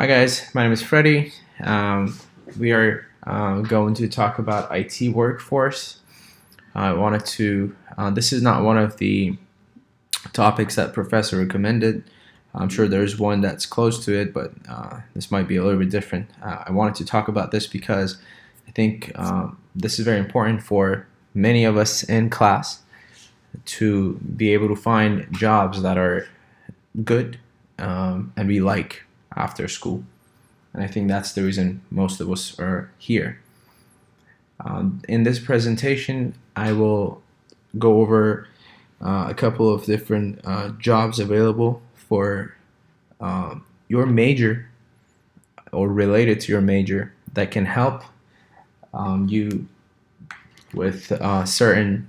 Hi guys, my name is Freddy. We are going to talk about IT workforce. I wanted to, this is not one of the topics that professor recommended. I'm sure there's one that's close to it, but this might be a little bit different. I wanted to talk about this because I think this is very important for many of us in class to be able to find jobs that are good and we like after school. And I think that's the reason most of us are here. In this presentation, I will go over a couple of different jobs available for your major or related to your major that can help you with certain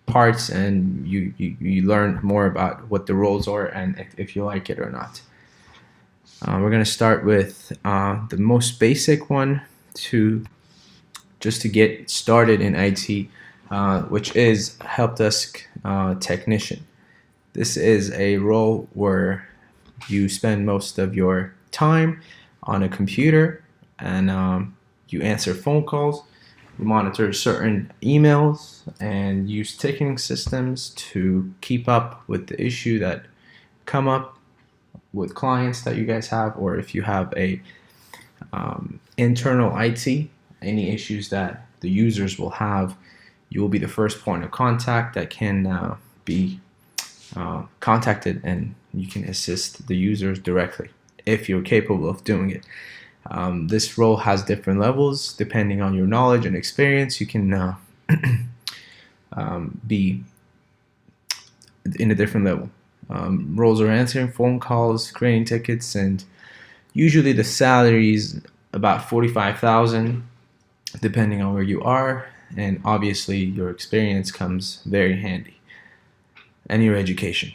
parts, and you learn more about what the roles are and if you like it or not. We're going to start with the most basic one just to get started in IT, which is help desk technician. This is a role where you spend most of your time on a computer and you answer phone calls, you monitor certain emails, and use ticketing systems to keep up with the issue that come up with clients that you guys have, or if you have a internal IT, any issues that the users will have, you will be the first point of contact that can be contacted, and you can assist the users directly if you're capable of doing it. This role has different levels depending on your knowledge and experience. You can be in a different level. Roles are answering phone calls, creating tickets, and usually the salary is about $45,000 depending on where you are, and obviously your experience comes very handy, and your education.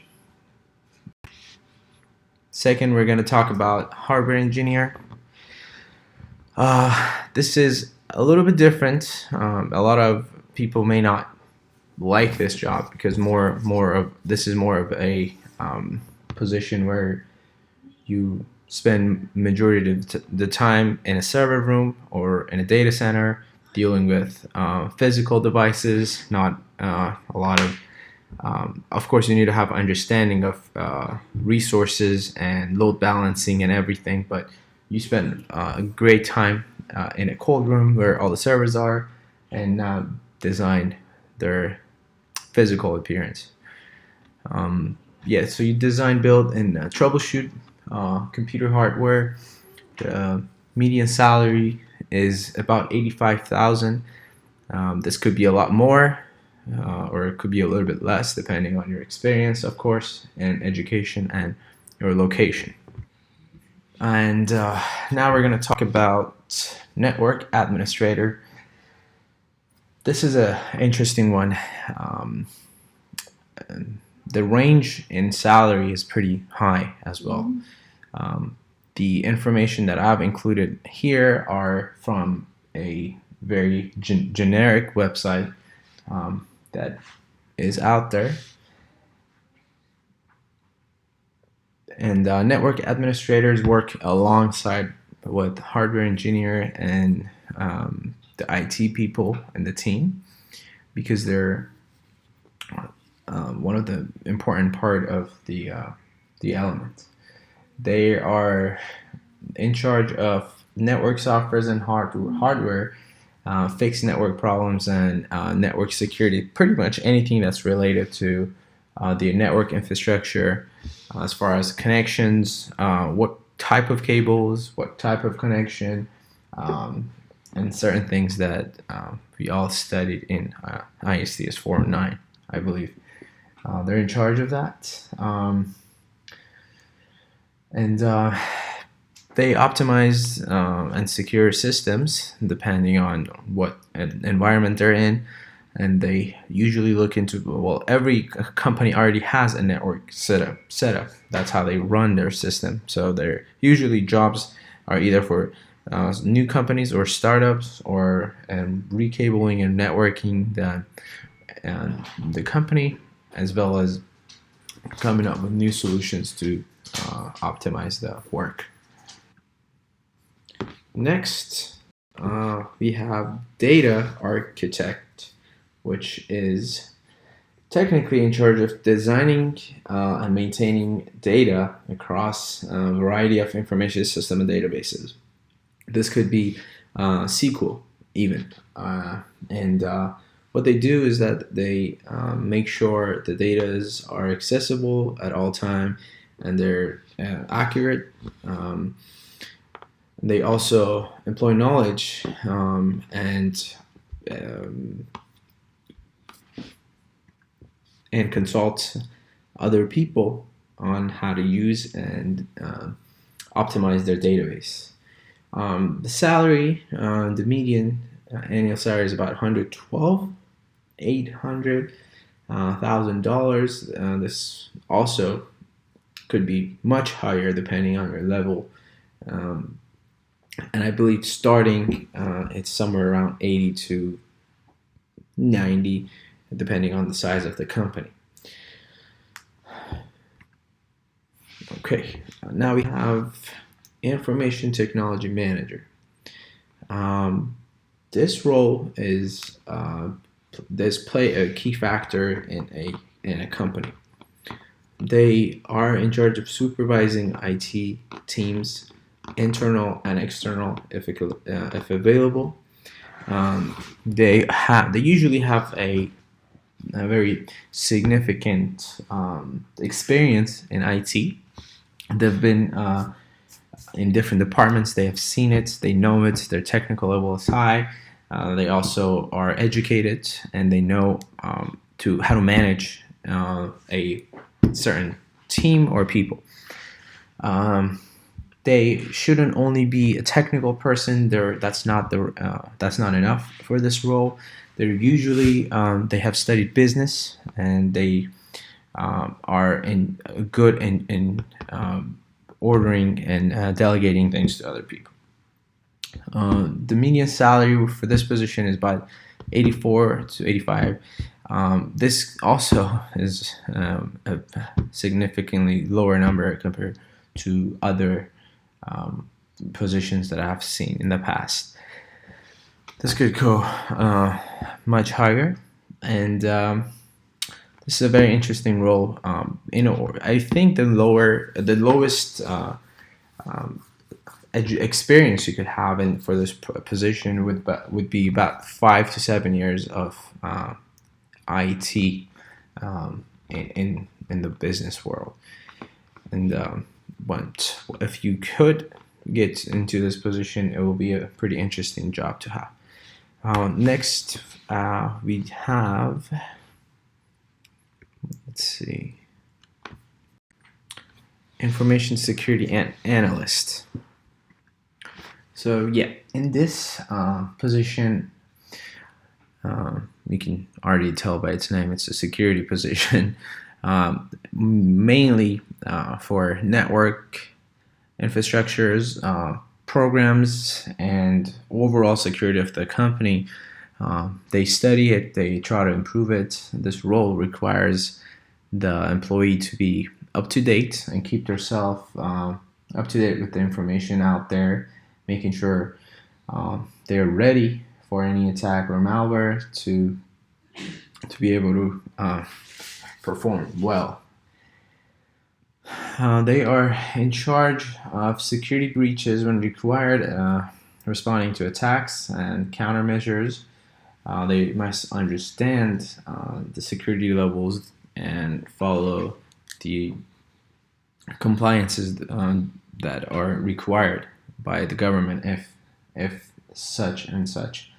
Second, we're going to talk about hardware engineer. This is a little bit different. A lot of people may not like this job because this is more of a position where you spend majority of the time in a server room or in a data center dealing with physical devices, not a lot of course you need to have understanding of resources and load balancing and everything, but you spend a great time in a cold room where all the servers are and design their physical appearance. So you design, build, and troubleshoot computer hardware. The median salary is about $85,000. This could be a lot more, or it could be a little bit less, depending on your experience, of course, and education and your location. And now we're going to talk about network administrator. This is an interesting one. The range in salary is pretty high as well. The information that I've included here are from a very generic website that is out there. And network administrators work alongside with hardware engineer and the IT people and the team, because they're one of the important part of the element. They are in charge of network softwares and hardware, fix network problems and network security, pretty much anything that's related to the network infrastructure, as far as connections, what type of cables, what type of connection, and certain things that we all studied in ISTS 409, I believe. They're in charge of that. And they optimize and secure systems depending on what environment they're in. And they usually look into, well, every company already has a network setup. That's how they run their system. So their usually jobs are either for new companies or startups, or recabling and networking the company, as well as coming up with new solutions to optimize the work. Next, we have data architect, which is technically in charge of designing and maintaining data across a variety of information system and databases. This could be SQL even. And what they do is that they make sure the data are accessible at all time and they're accurate. They also employ knowledge and consult other people on how to use and optimize their database. The salary, the median annual salary is about $800,000. This also could be much higher depending on your level. And I believe starting it's somewhere around 80 to 90 depending on the size of the company. Okay, now we have information technology manager. This role does play a key factor in a company. They are in charge of supervising IT teams, internal and external, if available. They usually have a very significant experience in IT. They've been in different departments. They have seen it. They know it. Their technical level is high. They also are educated and they know how to manage a certain team or people. They shouldn't only be a technical person. That's not enough for this role. They're usually they have studied business and they are good in ordering and delegating things to other people. The median salary for this position is about 84 to 85. This also is a significantly lower number compared to other positions that I've seen in the past. This could go much higher, and this is a very interesting role. I think the lowest experience you could have for this position would be about 5 to 7 years of IT in the business world. And but if you could get into this position, it will be a pretty interesting job to have. Next, we have, let's see, information security analyst. So yeah, in this position, you can already tell by its name, it's a security position, mainly for network infrastructures, programs, and overall security of the company. They study it, they try to improve it. This role requires the employee to be up to date and keep themselves up to date with the information out there, making sure they're ready for any attack or malware to be able to perform well. They are in charge of security breaches when required, responding to attacks and countermeasures. They must understand the security levels and follow the compliances that are required by the government if such and such.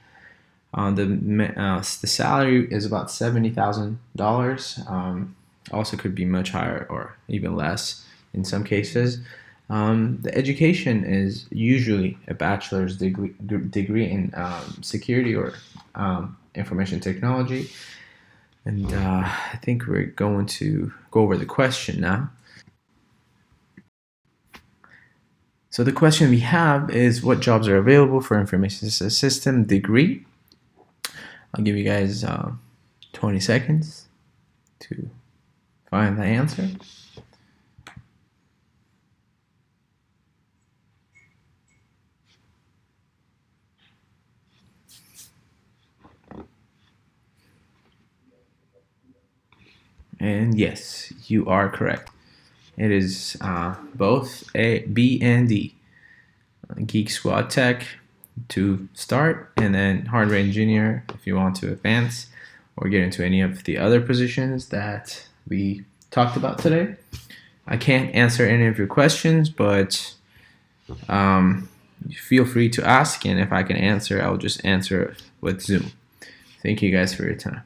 The salary is about $70,000. Also could be much higher or even less in some cases. The education is usually a bachelor's degree in security or information technology. And I think we're going to go over the question now. So the question we have is, what jobs are available for information system degree? I'll give you guys 20 seconds to find the answer. And yes, you are correct. It is both A, B, and D. Geek Squad Tech to start, and then hardware engineer if you want to advance or get into any of the other positions that we talked about today. I can't answer any of your questions, but feel free to ask, and if I can answer, I'll just answer with Zoom. Thank you guys for your time.